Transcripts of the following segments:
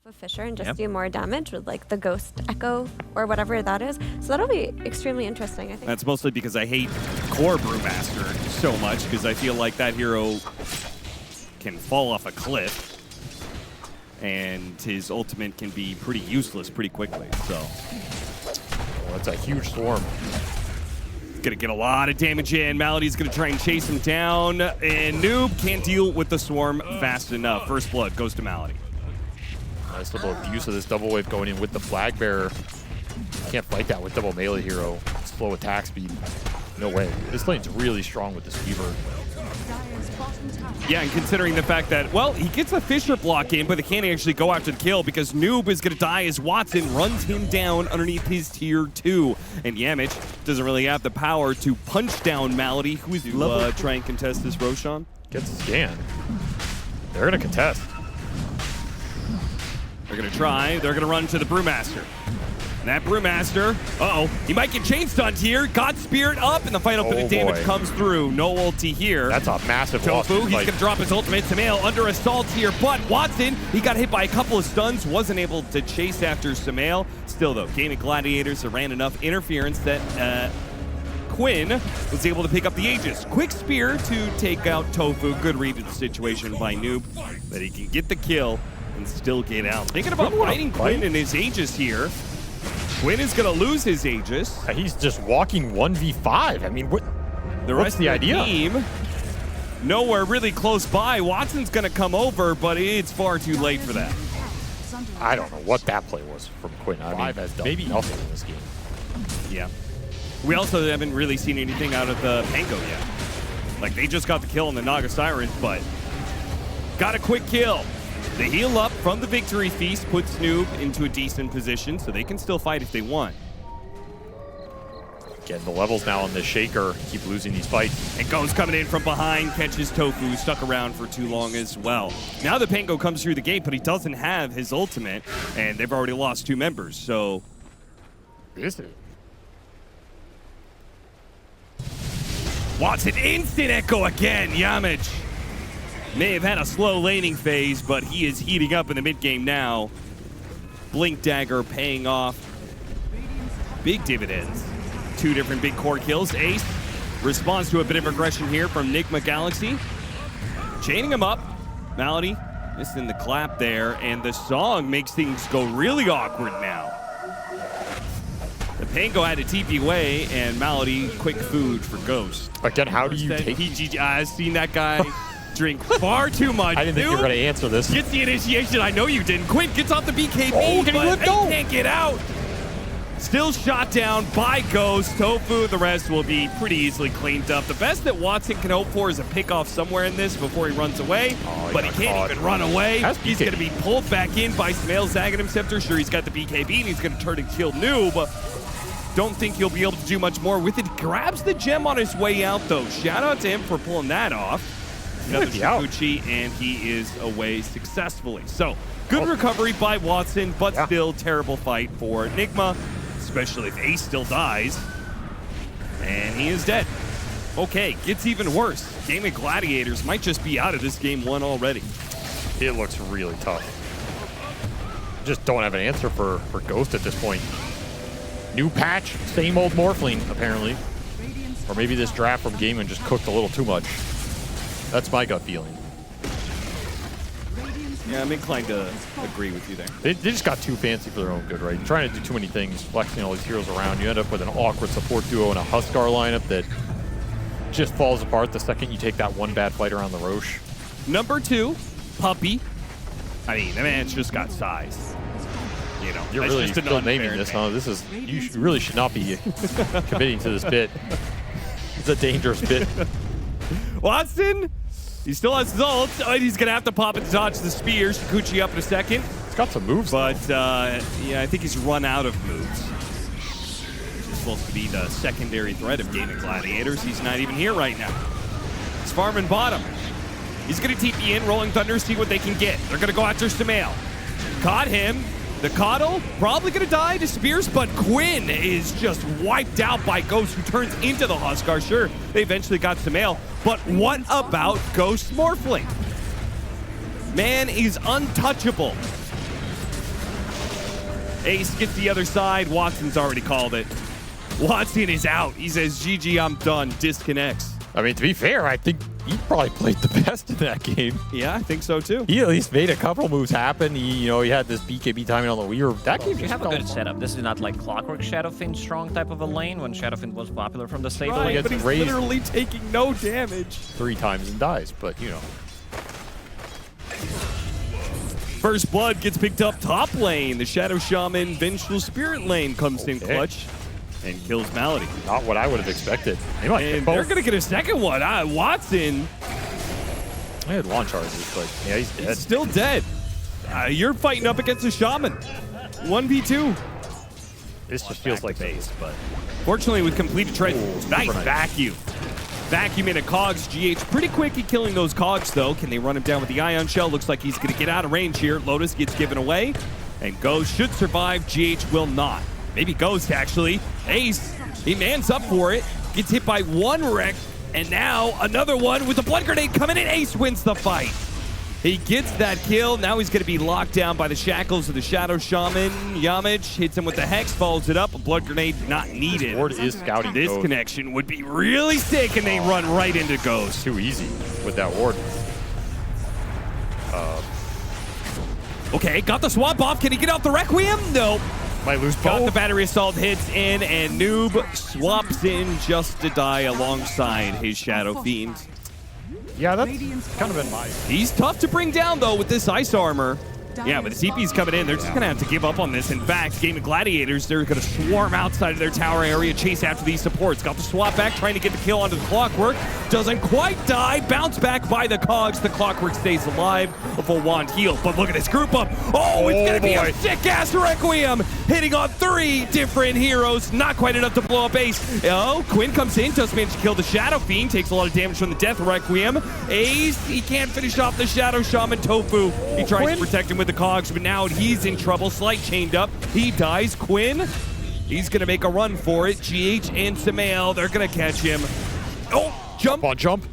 a Fisher and just do more damage with like the Ghost Echo or whatever that is. So that'll be extremely interesting, I think. That's mostly because I hate core Brewmaster so much, because I feel like that hero can fall off a cliff and his ultimate can be pretty useless pretty quickly. So that's a huge swarm. Gonna get a lot of damage in. Malady's gonna try and chase him down, and Noob can't deal with the swarm fast enough. First blood goes to Malady. Nice little abuse of this double wave going in with the flag bearer. Can't fight that with double melee hero. Slow attack speed. No way. This lane's really strong with this Weaver. Yeah, and considering the fact that, well, he gets a Fisher block in, but they can't actually go after the kill because Noob is going to die as Watson runs him down underneath his tier 2. And Yamich doesn't really have the power to punch down Malady, who is to try and contest this Roshan. Gets a scan. They're going to contest. They're going to try. They're going to run to the Brewmaster. And that Brewmaster, he might get chain stunned here. God Spirit up, and the final bit of damage comes through. No ulti here. That's a massive loss. Tofu, he's going to drop his ultimate. Sumail under assault here, but Watson, he got hit by a couple of stuns, wasn't able to chase after Sumail. Still, though, Gaming Gladiators ran enough interference that Quinn was able to pick up the Aegis. Quick spear to take out Tofu. Good read of the situation by Noob, but he can get the kill and still get out. Thinking about fighting Quinn and his Aegis here. Quinn is going to lose his Aegis. He's just walking 1v5. I mean, the rest of the idea? Team, nowhere really close by. Watson's going to come over, but it's far too late for that. I don't know what that play was from Quinn. I mean, has maybe nothing in this game. Yeah. We also haven't really seen anything out of the Pango yet. Like, they just got the kill on the Naga Siren, but got a quick kill. The heal up from the Victory Feast puts Noob into a decent position, so they can still fight if they want. Getting the levels now on this Shaker. Keep losing these fights. And Go's coming in from behind, catches Tofu, stuck around for too long as well. Now the Pango comes through the gate, but he doesn't have his ultimate, and they've already lost 2 members, so... Is it? Watson, instant echo again, Yamich. May have had a slow laning phase, but he is heating up in the mid game now. Blink Dagger paying off big dividends. 2 different big core kills. Ace responds to a bit of aggression here from Nigma Galaxy. Chaining him up. Malady missing the clap there, and the song makes things go really awkward now. The Pango had a TP away, and Malady quick food for Ghost. Again, how do you take... I've seen that guy drink far too much. I didn't think you were going to answer this. Gets the initiation. I know you didn't. Quinn gets off the BKB, but he can't get out. Still shot down by Ghost. Tofu, the rest will be pretty easily cleaned up. The best that Watson can hope for is a pick off somewhere in this before he runs away, but he can't even run away. He's going to be pulled back in by Sumail Zagadam Scepter. Sure, he's got the BKB, and he's going to turn and kill Noob. Don't think he'll be able to do much more with it. Grabs the gem on his way out, though. Shout out to him for pulling that off. Another Shikuchi, and he is away successfully. So, good recovery by Watson, but still terrible fight for Nigma, especially if Ace still dies. And he is dead. Okay, gets even worse. Gaming Gladiators might just be out of this game 1 already. It looks really tough. Just don't have an answer for Ghost at this point. New patch, same old Morphling, apparently. Or maybe this draft from GAIMIN just cooked a little too much. That's my gut feeling. Yeah, I'm inclined to agree with you there. They just got too fancy for their own good, right? Trying to do too many things, flexing all these heroes around. You end up with an awkward support duo and a Huskar lineup that just falls apart the second you take that one bad fight around the Roche. Number 2, Puppy. I mean, the man's just got size. You know, you're really still naming this, huh? This is, you really should not be committing to this bit. It's a dangerous bit. Watson, he still has his ult. He's going to have to pop it to dodge the spear. Shikuchi up in a second. He's got some moves, but yeah, I think he's run out of moves. He's supposed to be the secondary threat of Gaming Gladiators. He's not even here right now. He's farming bottom. He's going to TP in, Rolling Thunder, see what they can get. They're going to go after Sumail. Caught him. The Coddle probably going to die to Spears, but Quinn is just wiped out by Ghost, who turns into the Huskar. Sure, they eventually got Sumail, but what about Ghost Morphling? Man is untouchable. Ace gets the other side. Watson's already called it. Watson is out. He says, GG, I'm done. Disconnects. I mean, to be fair, I think he probably played the best in that game. Yeah, I think so too. He at least made a couple moves happen. He had this BKB timing on the Weir. That game You have a good setup. This is not like Clockwork Shadowfin strong type of a lane when Shadowfin was popular from the stable. Right, gets but he's raised literally taking no damage. 3 times and dies, but First blood gets picked up top lane. The Shadow Shaman Vengeful Spirit lane comes in clutch and kills Malady. Not what I would have expected. They might And both. they're going to get a second one. Watson, I had launch charges, but yeah, he's dead. still dead. You're fighting up against a Shaman. 1v2. This just feels like base, but Fortunately, with completed tread, nice nice. vacuum. Vacuum into Cogs. GH pretty quick at killing those Cogs, though. Can they run him down with the Ion Shell? Looks like he's going to get out of range here. Lotus gets given away, and Ghost should survive. GH will not. Maybe Ghost, actually. Ace, he mans up for it. Gets hit by one wreck, and now another one with a blood grenade coming in. Ace wins the fight. He gets that kill. Now he's going to be locked down by the shackles of the Shadow Shaman. Yamage hits him with the Hex, follows it up. A blood grenade not needed. Ward is scouting This Ghost. connection would be really sick, and they run right into Ghost. Too easy with that Ward. Okay, got the swap off. Can he get out the Requiem? No. Might lose Got the both. battery assault hits in, and Noob swaps in just to die alongside his Shadow Fiend. Yeah, that's kind of been my. He's tough to bring down, though, with this ice armor. Yeah, but the CP's coming in. They're just going to have to give up on this. In fact, GAIMIN Gladiators, they're going to swarm outside of their tower area, chase after these supports. Got the swap back, trying to get the kill onto the Clockwork. Doesn't quite die. Bounce back by the Cogs. The Clockwork stays alive. A full wand heal. But look at this group up. Oh, it's going to be a sick-ass Requiem. Hitting on 3 different heroes. Not quite enough to blow up Ace. Oh, Quinn comes in. Does manage to kill the Shadow Fiend. Takes a lot of damage from the Death Requiem. Ace, he can't finish off the Shadow Shaman. Tofu, he tries to protect him with the Cogs, but now he's in trouble. Slight chained up. He dies. Quinn, he's going to make a run for it. GH and Samael, they're going to catch him. Oh, jump. On jump.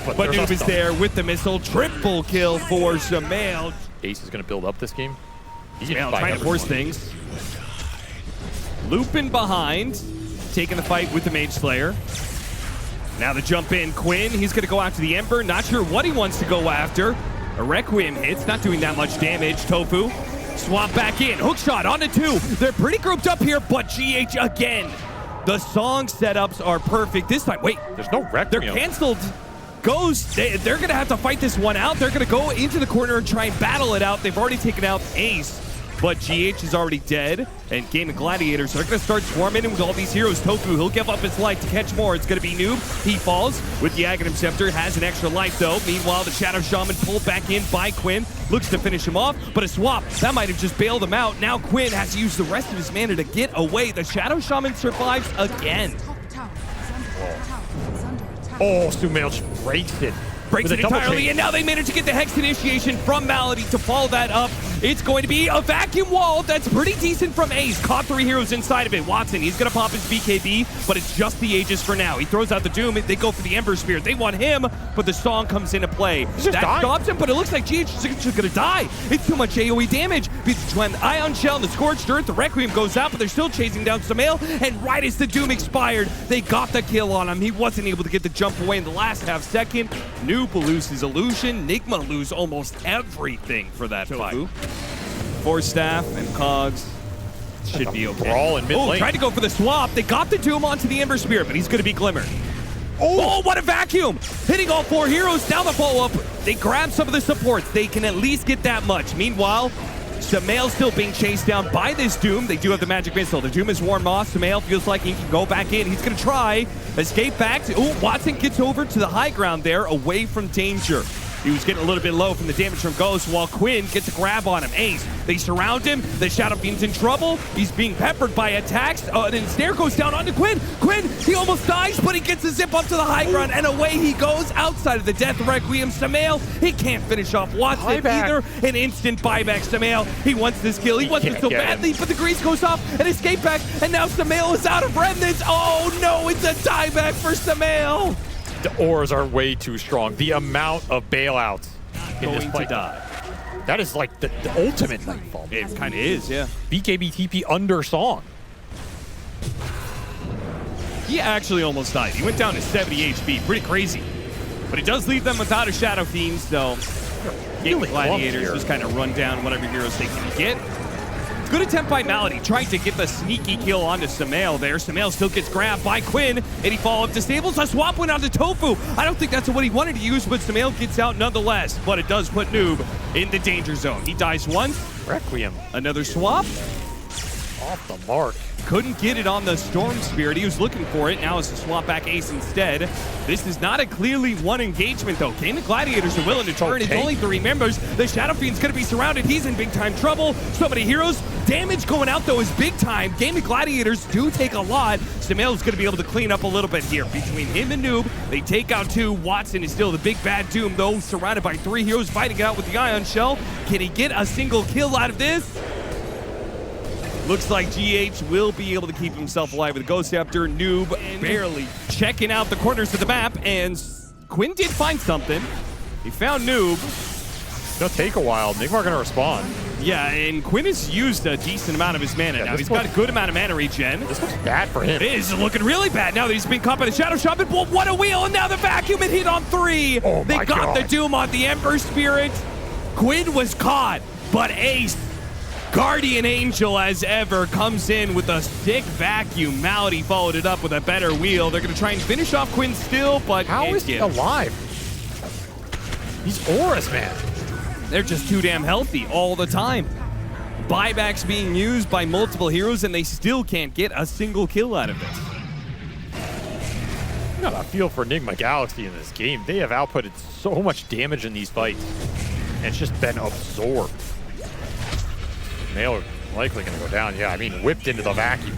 But there's Noob us is though. there with the missile. Triple kill for Samael. Ace is going to build up this game. Samael trying to force things. Looping behind. Taking the fight with the Mage Slayer. Now the jump in. Quinn, he's going to go after the Ember. Not sure what he wants to go after. A Requiem hits, not doing that much damage. Tofu, swap back in. Hook shot onto 2. They're pretty grouped up here, but GH again. The song setups are perfect this time. Wait, There's no wreck. they're canceled. Ghost, they're going to have to fight this one out. They're going to go into the corner and try and battle it out. They've already taken out Ace, but GH is already dead. And GAIMIN Gladiators are going to start swarming in with all these heroes. Tofu, he'll give up his life to catch more. It's going to be Noob. He falls with the Aghanim Scepter. Has an extra life, though. Meanwhile, the Shadow Shaman pulled back in by Quinn. Looks to finish him off, but a swap. That might have just bailed him out. Now Quinn has to use the rest of his mana to get away. The Shadow Shaman survives again. Oh, Sumail just breaks it. Breaks With it a double entirely, chain. and now they manage to get the Hex initiation from Malady to follow that up. It's going to be a vacuum wall that's pretty decent from Ace. Caught 3 heroes inside of it. Watson, he's going to pop his BKB, but it's just the Aegis for now. He throws out the Doom. They go for the Ember Spear. They want him, but the song comes into play. That stops him, but it looks like GH is just going to die. It's too much AoE damage. Between the Ion Shell and the Scorched Earth, the Requiem goes out, but they're still chasing down Samael, and right as the Doom expired, they got the kill on him. He wasn't able to get the jump away in the last half second. Noob will lose his illusion. Nigma lose almost everything for that fight. Force Staff and Cogs should be okay. Brawl in mid lane. Tried to go for the swap. They got the Doom onto the Ember Spear, but he's going to be Glimmer. Oh, what a vacuum! Hitting all 4 heroes. Now the follow-up. They grab some of the supports. They can at least get that much. Meanwhile, Samael still being chased down by this Doom. They do have the magic missile. The Doom is worn off. Samael feels like he can go back in. He's going to try. Escape back. Oh, Watson gets over to the high ground there, away from danger. He was getting a little bit low from the damage from Ghost, while Quinn gets a grab on him. Ace, they surround him. The Shadow Fiend's in trouble. He's being peppered by attacks. Then Snare goes down onto Quinn. Quinn, he almost dies, but he gets a zip up to the high ground, and away he goes outside of the Death Requiem. Samael, he can't finish off Watson either. An instant buyback. Samael, he wants this kill. He wants it so badly, but the grease goes off, and escape back, and now Samael is out of remnants. Oh no, it's a dieback for Samael. The ores are way too strong. The amount of bailouts in this Going fight. to die. That is like the ultimate Nightfall. It kind of is, yeah. BKB TP under Song. He actually almost died. He went down to 70 HP. Pretty crazy. But it does leave them without a Shadow Fiend, so Gaming Gladiators just kind of run down whatever heroes they can get. Good attempt by Malady, trying to get the sneaky kill onto Samael there. Samael still gets grabbed by Quinn, and he follow-up disables. A swap went onto Tofu. I don't think that's what he wanted to use, but Samael gets out nonetheless. But it does put Noob in the danger zone. He dies once. Requiem. Another swap. Off the mark. Couldn't get it on the Storm Spirit. He was looking for it. Now it's a swap back ace instead. This is not a clearly won engagement, though. Gaming Gladiators are willing to turn. It's only 3 members. The Shadow Fiend's going to be surrounded. He's in big-time trouble. So many heroes. Damage going out, though, is big time. Gaming Gladiators do take a lot. Samael's going to be able to clean up a little bit here. Between him and Noob, they take out 2. Watson is still the big bad Doom, though, surrounded by 3 heroes fighting it out with the Ion Shell. Can he get a single kill out of this? Looks like GH will be able to keep himself alive with Ghost after Noob barely checking out the corners of the map, and Quinn did find something. He found Noob. It's gonna take a while. Nigma are gonna respond. Yeah, and Quinn has used a decent amount of his mana now. He's got a good amount of mana regen. This looks bad for him. It is looking really bad now that he's been caught by the Shadow Shaman. Well, what a wheel, and now the vacuum and hit on 3. Oh they my got God. the Doom on the Ember Spirit. Quinn was caught, but Ace, Guardian Angel as ever, comes in with a sick vacuum. Malady followed it up with a better wheel. They're going to try and finish off Quinn still, but How is he alive? He's Auras, man. They're just too damn healthy all the time. Buybacks being used by multiple heroes, and they still can't get a single kill out of this. You got a feel for Nigma Galaxy in this game. They have outputted so much damage in these fights, and it's just been absorbed. Nail likely going to go down. Yeah, I mean, whipped into the vacuum.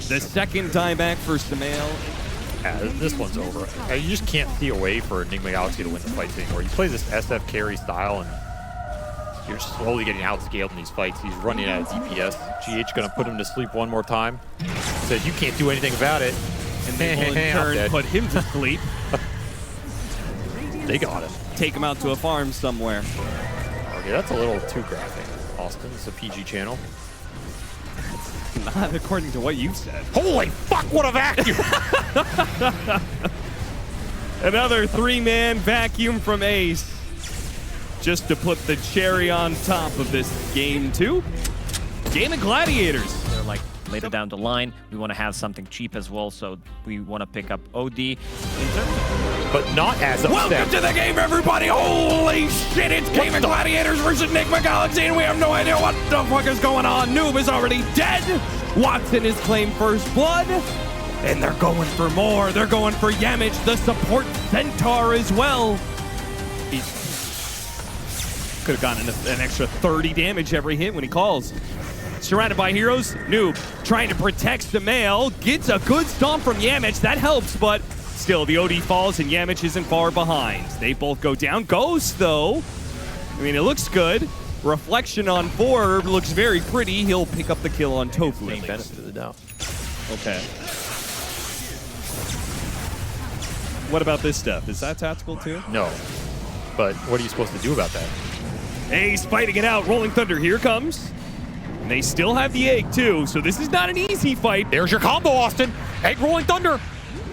The second dieback for Samael. Yeah, this one's over. You just can't see a way for Nigma Galaxy to win the fights anymore. He plays this SF carry style, and you're slowly getting outscaled in these fights. He's running out of DPS. GH going to put him to sleep one more time. Said, you can't do anything about it. And they will in turn put him to sleep. They got him. Take him out to a farm somewhere. Okay, that's a little too graphic. Austin, it's a PG channel. Not according to what you said. Holy fuck, what a vacuum! Another 3-man vacuum from Ace. Just to put the cherry on top of this game 2. Gaming Gladiators. They're like later down the line. We want to have something cheap as well, so we want to pick up OD. In terms of But not as upset. Welcome to the game, everybody! Holy shit, it's Gaming Gladiators versus Nigma Galaxy, and we have no idea what the fuck is going on. Noob is already dead. Watson has claimed first blood, and they're going for more. They're going for Yamich, the support centaur, as well. He could have gotten an extra 30 damage every hit when he calls. Surrounded by heroes, Noob trying to protect Samael, gets a good stomp from Yamich. That helps, but still, the OD falls and Yamich isn't far behind. They both go down. Ghost, though, I mean, it looks good. Reflection on 4 looks very pretty. He'll pick up the kill on Tofu. Benefit of the doubt. Okay. What about this stuff? Is that tactical too? No. But what are you supposed to do about that? Ace fighting it out. Rolling Thunder, here comes. And they still have the egg, too, so this is not an easy fight. There's your combo, Austin. Egg Rolling Thunder.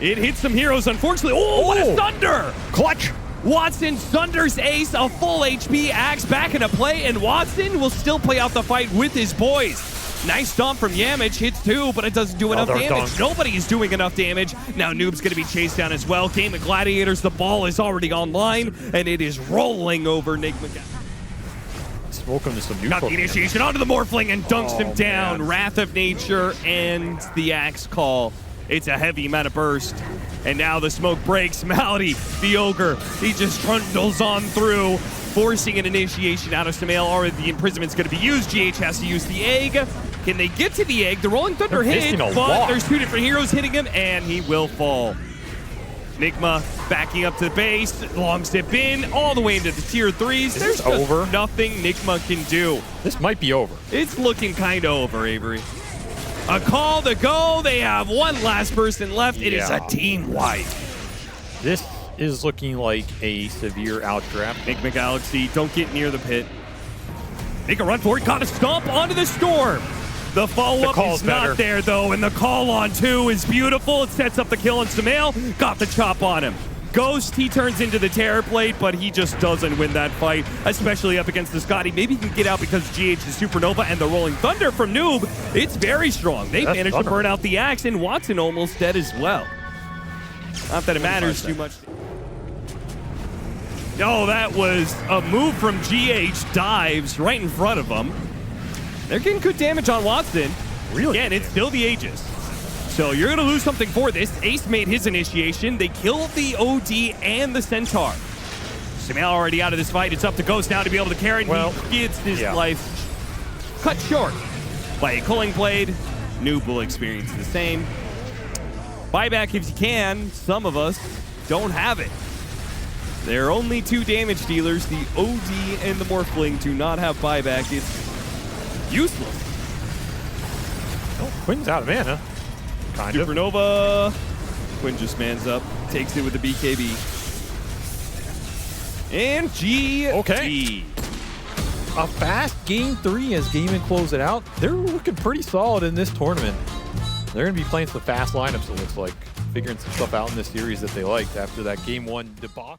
It hits some heroes, unfortunately. Oh, what a thunder! Clutch. Watson thunders Ace, a full HP. Axe back into play, and Watson will still play out the fight with his boys. Nice stomp from Yamich, hits 2, but it doesn't do enough damage. Dunk. Nobody is doing enough damage. Now Noob's going to be chased down as well. Gaming Gladiators, the ball is already online, and it is rolling over Nigma. Welcome to some Got neutral. the initiation onto the Morphling and dunks him down. Man. Wrath of Nature and the Axe Call. It's a heavy mana burst. And now the smoke breaks. Malady, the Ogre, he just trundles on through, forcing an initiation out of Samael. Or the imprisonment's going to be used. GH has to use the egg. Can they get to the egg? The Rolling Thunder hit, but there's 2 different heroes hitting him, and he will fall. Nigma backing up to the base, long step in, all the way into the tier 3s. There's just over? nothing Nigma can do. This might be over. It's looking kind of over, Avery. A call to go. They have one last person left. It is a team wipe. This is looking like a severe outdraft. Nigma Galaxy, don't get near the pit. Make a run for it, got a stomp onto the Storm. The follow-up is not there, though, and the call on 2 is beautiful. It sets up the kill on Sumail, got the chop on him. Ghost, he turns into the Terror Blade, but he just doesn't win that fight, especially up against the Scotty. Maybe he can get out because GH is Supernova, and the Rolling Thunder from Noob, it's very strong. They managed to burn out the Axe, and Watson almost dead as well. Not that it matters too much. Oh, that was a move from GH, dives right in front of him. They're getting good damage on Watson. Really? Again, it's still the Aegis. So you're going to lose something for this. Ace made his initiation. They killed the OD and the Centaur. Sumail already out of this fight. It's up to Ghost now to be able to carry it. Well, he gets his life cut short by a Culling Blade. Noob will experience the same. Buyback if you can. Some of us don't have it. There are only 2 damage dealers. The OD and the Morphling do not have buyback. It's useless. Oh, Quinn's out of mana. Kind of. Supernova. Quinn just mans up. Takes it with the BKB. And GG. Okay. A fast game 3 as GAIMIN close it out. They're looking pretty solid in this tournament. They're going to be playing some fast lineups, it looks like. Figuring some stuff out in this series that they liked after that game 1 debacle.